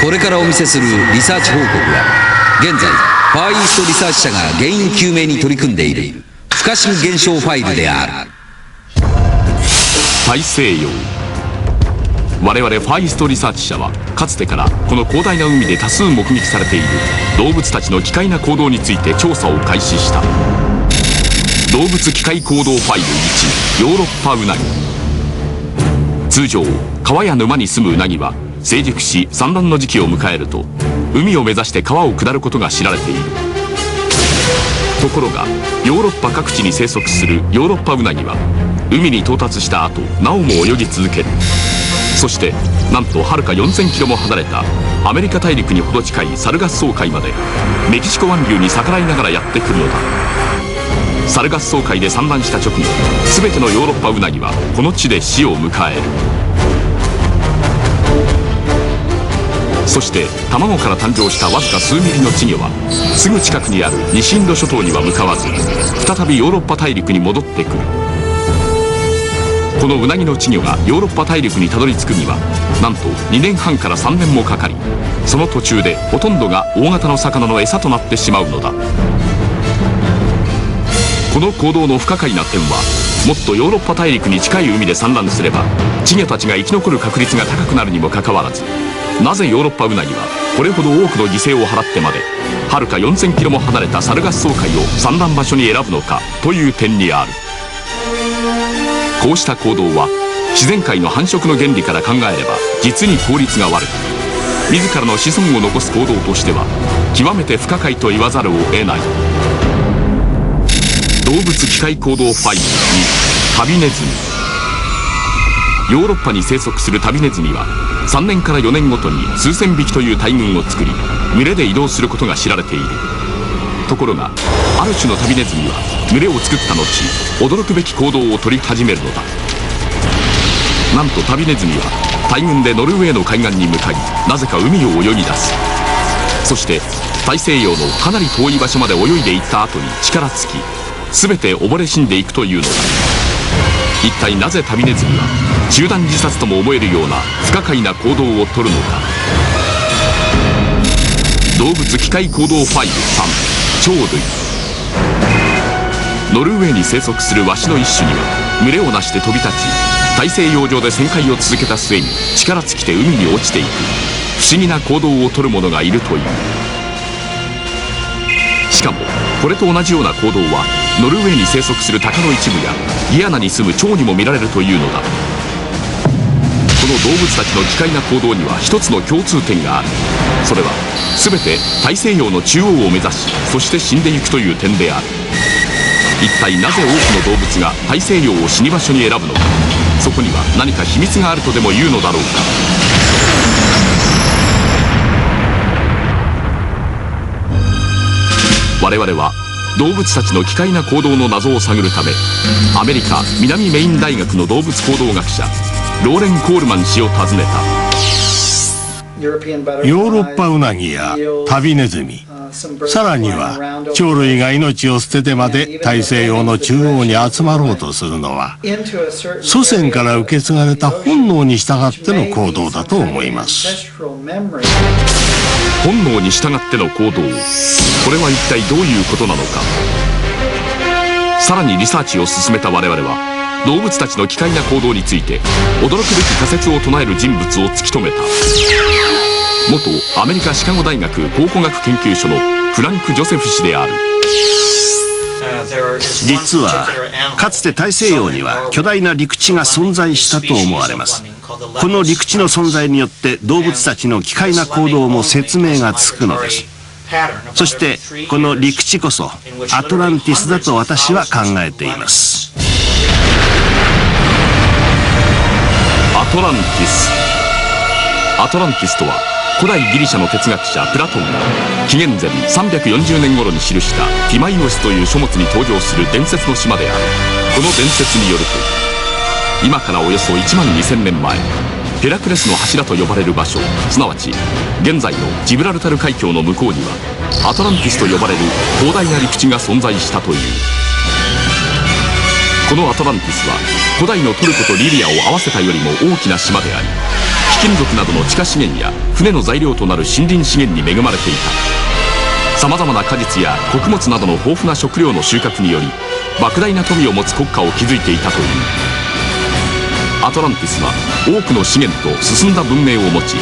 これからお見せするリサーチ報告は、現在ファーイーストリサーチ社が原因究明に取り組んでいる不可思議現象ファイルである。大西洋。我々ファーイーストリサーチ社はかつてからこの広大な海で多数目撃されている動物たちの奇怪な行動について調査を開始した。動物奇怪行動ファイル1、ヨーロッパウナギ。通常川や沼に住むウナギは成熟し産卵の時期を迎えると海を目指して川を下ることが知られている。ところがヨーロッパ各地に生息するヨーロッパウナギは海に到達した後なおも泳ぎ続ける。そしてなんとはるか4000キロも離れたアメリカ大陸にほど近いサルガッソウ海までメキシコ湾流に逆らいながらやってくるのだ。サルガッソウ海で産卵した直後、全てのヨーロッパウナギはこの地で死を迎える。そして卵から誕生したわずか数ミリの稚魚はすぐ近くにある西インド諸島には向かわず再びヨーロッパ大陸に戻ってくる。このウナギの稚魚がヨーロッパ大陸にたどり着くにはなんと2年半から3年もかかり、その途中でほとんどが大型の魚の餌となってしまうのだ。この行動の不可解な点は、もっとヨーロッパ大陸に近い海で産卵すれば稚魚たちが生き残る確率が高くなるにもかかわらず、なぜヨーロッパウナギはこれほど多くの犠牲を払ってまではるか4000キロも離れたサルガッソウ海を産卵場所に選ぶのかという点にある。こうした行動は自然界の繁殖の原理から考えれば実に効率が悪く、自らの子孫を残す行動としては極めて不可解と言わざるを得ない。動物奇怪行動ファイル2、タビネズミ。ヨーロッパに生息するタビネズミは3年から4年ごとに数千匹という大群を作り群れで移動することが知られている。ところがある種のタビネズミは群れを作った後驚くべき行動を取り始めるのだ。なんとタビネズミは大群でノルウェーの海岸に向かいなぜか海を泳ぎ出す。そして大西洋のかなり遠い場所まで泳いでいった後に力尽き全て溺れ死んでいくというのだ。一体なぜタビネズミは集団自殺とも思えるような不可解な行動をとるのか。動物奇怪行動ファイル3、鳥類。ノルウェーに生息するワシの一種には群れをなして飛び立ち大西洋上で旋回を続けた末に力尽きて海に落ちていく不思議な行動をとる者がいるという。しかもこれと同じような行動はノルウェーに生息する鷹の一部やギアナに住む蝶にも見られるというのだ。この動物たちの奇怪な行動には一つの共通点がある。それは全て大西洋の中央を目指しそして死んでいくという点である。一体なぜ多くの動物が大西洋を死に場所に選ぶのか。そこには何か秘密があるとでも言うのだろうか。我々は動物たちの奇怪な行動の謎を探るためアメリカ南メイン大学の動物行動学者ローレン・コールマン氏を訪ねた。ヨーロッパウナギやタビネズミ、さらには鳥類が命を捨ててまで大西洋の中央に集まろうとするのは祖先から受け継がれた本能に従っての行動だと思います。本能に従っての行動、これは一体どういうことなのか。さらにリサーチを進めた我々は動物たちの奇怪な行動について驚くべき仮説を唱える人物を突き止めた。元アメリカシカゴ大学考古学研究所のフランク・ジョセフ氏である。実はかつて大西洋には巨大な陸地が存在したと思われます。この陸地の存在によって動物たちの奇怪な行動も説明がつくのです。そしてこの陸地こそアトランティスだと私は考えています。アトランティス。アトランティスとは古代ギリシャの哲学者プラトンが紀元前340年頃に記したティマイオスという書物に登場する伝説の島である。この伝説によると今からおよそ1万2000年前ヘラクレスの柱と呼ばれる場所、すなわち現在のジブラルタル海峡の向こうにはアトランティスと呼ばれる広大な陸地が存在したという。このアトランティスは古代のトルコとリリアを合わせたよりも大きな島であり、貴金属などの地下資源や船の材料となる森林資源に恵まれていた。さまざまな果実や穀物などの豊富な食料の収穫により莫大な富を持つ国家を築いていたという。アトランティスは多くの資源と進んだ文明を持ち、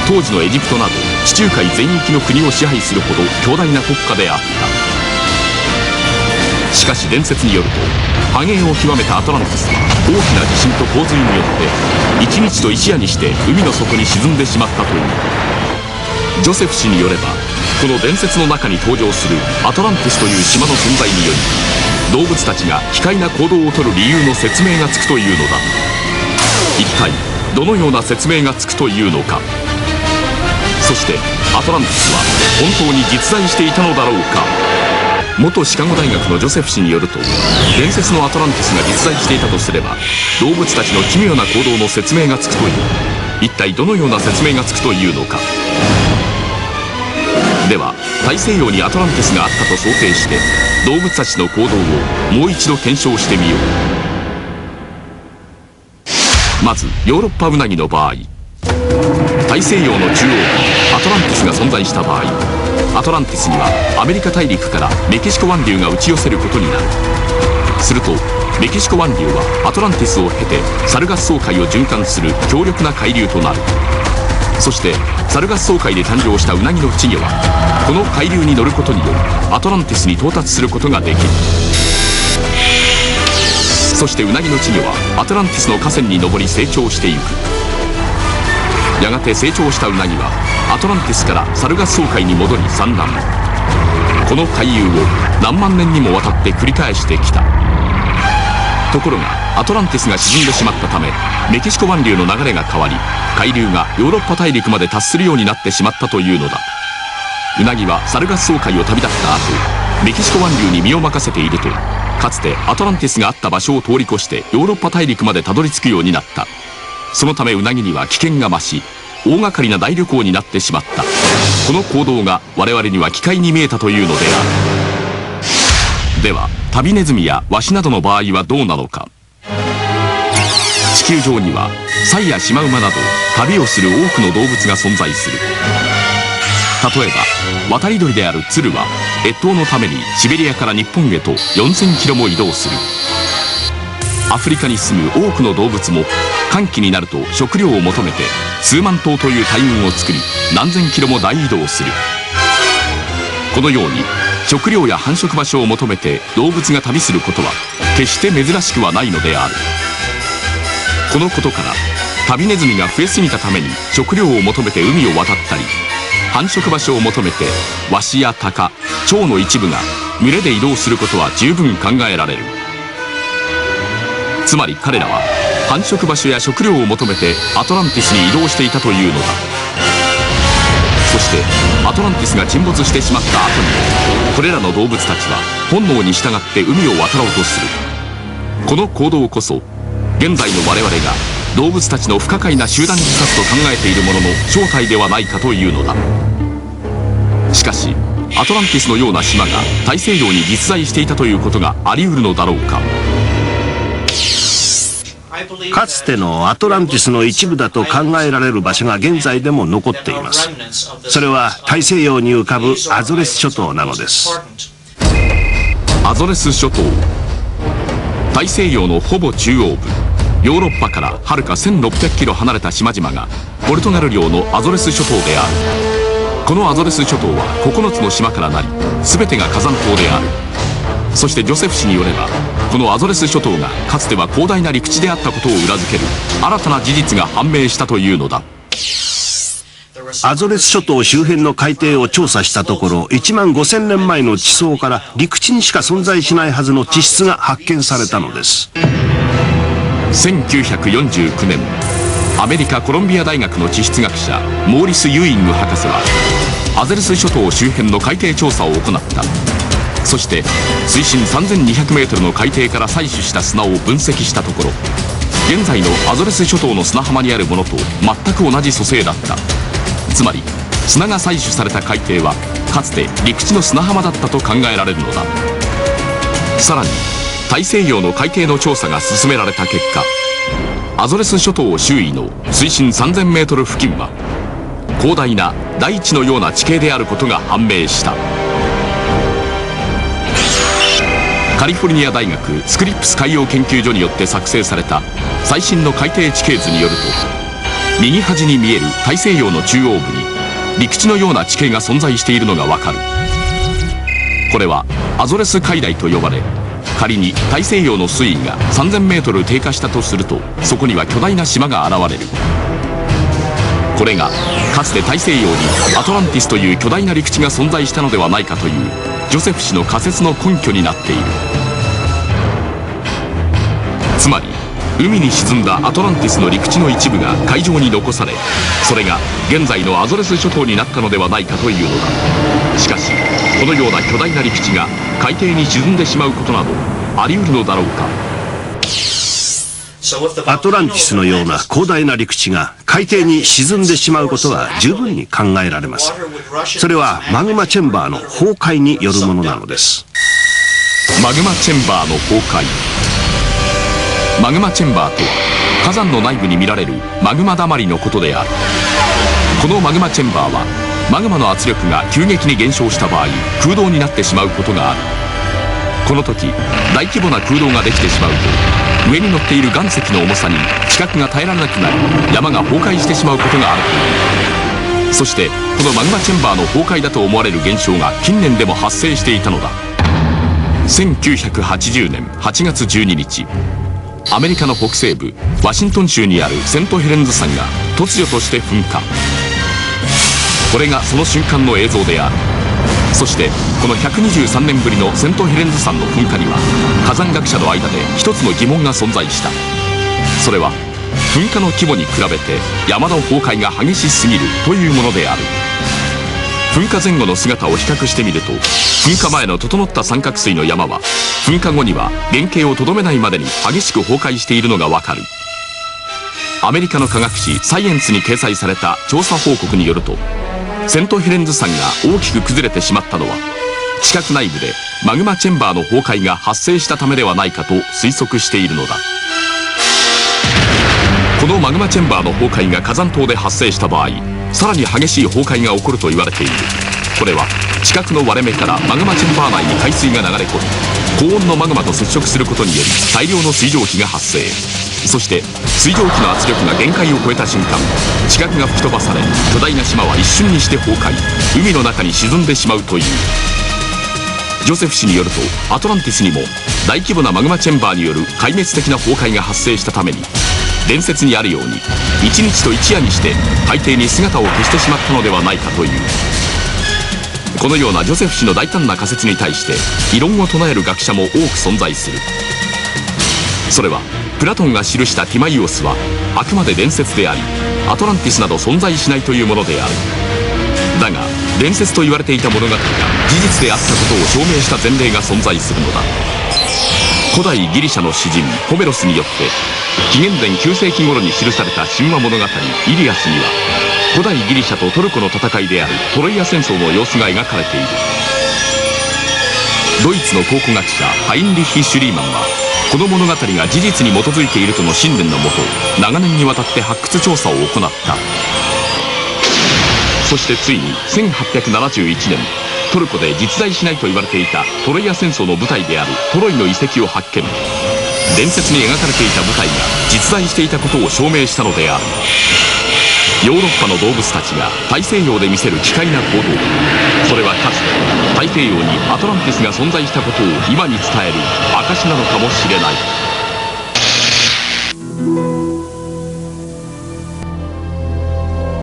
当時のエジプトなど地中海全域の国を支配するほど強大な国家であった。しかし伝説によると、繁栄を極めたアトランティスは大きな地震と洪水によって一日と一夜にして海の底に沈んでしまったという。ジョセフ氏によれば、この伝説の中に登場するアトランティスという島の存在により、動物たちが奇怪な行動をとる理由の説明がつくというのだ。一体どのような説明がつくというのか。そしてアトランティスは本当に実在していたのだろうか。元シカゴ大学のジョセフ氏によると、伝説のアトランティスが実在していたとすれば、動物たちの奇妙な行動の説明がつくという。一体どのような説明がつくというのか。では大西洋にアトランティスがあったと想定して、動物たちの行動をもう一度検証してみよう。まずヨーロッパウナギの場合、大西洋の中央にアトランティスが存在した場合、アトランティスにはアメリカ大陸からメキシコ湾流が打ち寄せることになる。するとメキシコ湾流はアトランティスを経てサルガス総海を循環する強力な海流となる。そしてサルガス総海で誕生したウナギの稚魚はこの海流に乗ることによりアトランティスに到達することができる。そしてウナギの稚魚はアトランティスの河川に上り成長していく。やがて成長したウナギはアトランティスからサルガス総海に戻り産卵。この回遊を何万年にもわたって繰り返してきた。ところがアトランティスが沈んでしまったため、メキシコ湾流の流れが変わり、海流がヨーロッパ大陸まで達するようになってしまったというのだ。ウナギはサルガス総海を旅立った後、メキシコ湾流に身を任せていると、かつてアトランティスがあった場所を通り越してヨーロッパ大陸までたどり着くようになった。そのためウナギには危険が増し、大掛かりな大旅行になってしまった。この行動が我々には奇怪に見えたというのである。では旅ネズミやワシなどの場合はどうなのか。地球上にはサイやシマウマなど旅をする多くの動物が存在する。例えば渡り鳥であるツルは越冬のためにシベリアから日本へと4000キロも移動する。アフリカに住む多くの動物も乾季になると食料を求めて数万頭という大群を作り、何千キロも大移動する。このように食料や繁殖場所を求めて動物が旅することは決して珍しくはないのである。このことから旅ネズミが増えすぎたために食料を求めて海を渡ったり、繁殖場所を求めてワシやタカ、蝶の一部が群れで移動することは十分考えられる。つまり彼らは繁殖場所や食料を求めてアトランティスに移動していたというのだ。そしてアトランティスが沈没してしまった後にも、これらの動物たちは本能に従って海を渡ろうとする。この行動こそ現在の我々が動物たちの不可解な集団自殺と考えているものの正体ではないかというのだ。しかしアトランティスのような島が大西洋に実在していたということがあり得るのだろうか。かつてのアトランティスの一部だと考えられる場所が現在でも残っています。それは大西洋に浮かぶアゾレス諸島なのです。アゾレス諸島、大西洋のほぼ中央部、ヨーロッパからはるか1600キロ離れた島々がポルトガル領のアゾレス諸島である。このアゾレス諸島は9つの島からなり、全てが火山島である。そしてジョセフ氏によれば、このアゾレス諸島がかつては広大な陸地であったことを裏付ける新たな事実が判明したというのだ。アゾレス諸島周辺の海底を調査したところ、1万5000年前の地層から陸地にしか存在しないはずの地質が発見されたのです。1949年、アメリカコロンビア大学の地質学者モーリス・ユーイング博士はアゾレス諸島周辺の海底調査を行った。そして水深3200メートルの海底から採取した砂を分析したところ、現在のアゾレス諸島の砂浜にあるものと全く同じ組成だった。つまり砂が採取された海底はかつて陸地の砂浜だったと考えられるのだ。さらに大西洋の海底の調査が進められた結果、アゾレス諸島周囲の水深3000メートル付近は広大な大地のような地形であることが判明した。カリフォルニア大学スクリップス海洋研究所によって作成された最新の海底地形図によると、右端に見える大西洋の中央部に陸地のような地形が存在しているのがわかる。これはアゾレス海嶺と呼ばれ、仮に大西洋の水位が3000メートル低下したとすると、そこには巨大な島が現れる。これがかつて大西洋にアトランティスという巨大な陸地が存在したのではないかというジョセフ氏の仮説の根拠になっている。つまり海に沈んだアトランティスの陸地の一部が海上に残され、それが現在のアゾレス諸島になったのではないかというのだ。しかしこのような巨大な陸地が海底に沈んでしまうことなどあり得るのだろうか。アトランティスのような広大な陸地が海底に沈んでしまうことは十分に考えられます。それはマグマチェンバーの崩壊によるものなのです。マグマチェンバーの崩壊。マグマチェンバーとは火山の内部に見られるマグマだまりのことである。このマグマチェンバーはマグマの圧力が急激に減少した場合空洞になってしまうことがある。この時大規模な空洞ができてしまうと、上に乗っている岩石の重さに地殻が耐えられなくなり山が崩壊してしまうことがあるという。そしてこのマグマチェンバーの崩壊だと思われる現象が近年でも発生していたのだ。1980年8月12日、アメリカの北西部ワシントン州にあるセントヘレンズ山が突如として噴火。これがその瞬間の映像である。そしてこの123年ぶりのセントヘレンズ山の噴火には火山学者の間で一つの疑問が存在した。それは噴火の規模に比べて山の崩壊が激しすぎるというものである。噴火前後の姿を比較してみると、噴火前の整った三角錐の山は噴火後には原形をとどめないまでに激しく崩壊しているのがわかる。アメリカの科学誌サイエンスに掲載された調査報告によると、セントヘレンズ山が大きく崩れてしまったのは地殻内部でマグマチェンバーの崩壊が発生したためではないかと推測しているのだ。このマグマチェンバーの崩壊が火山島で発生した場合、さらに激しい崩壊が起こると言われている。これは地殻の割れ目からマグマチェンバー内に海水が流れ込み、高温のマグマと接触することにより大量の水蒸気が発生。そして水蒸気の圧力が限界を超えた瞬間、地殻が吹き飛ばされ巨大な島は一瞬にして崩壊、海の中に沈んでしまうという。ジョセフ氏によると、アトランティスにも大規模なマグマチェンバーによる壊滅的な崩壊が発生したために、伝説にあるように一日と一夜にして海底に姿を消してしまったのではないかという。このようなジョセフ氏の大胆な仮説に対して異論を唱える学者も多く存在する。それはプラトンが記したティマイオスはあくまで伝説であり、アトランティスなど存在しないというものである。だが伝説と言われていた物語が事実であったことを証明した前例が存在するのだ。古代ギリシャの詩人ホメロスによって紀元前9世紀頃に記された神話物語イリアスには、古代ギリシャとトルコの戦いであるトロイア戦争の様子が描かれている。ドイツの考古学者ハインリッヒ・シュリーマンは、この物語が事実に基づいているとの信念のもと長年にわたって発掘調査を行った。そしてついに1871年、トルコで実在しないと言われていたトロイア戦争の舞台であるトロイの遺跡を発見。伝説に描かれていた舞台が実在していたことを証明したのである。ヨーロッパの動物たちが大西洋で見せる奇怪な行動、それはかつて太平洋にアトランティスが存在したことを今に伝える証なのかもしれない。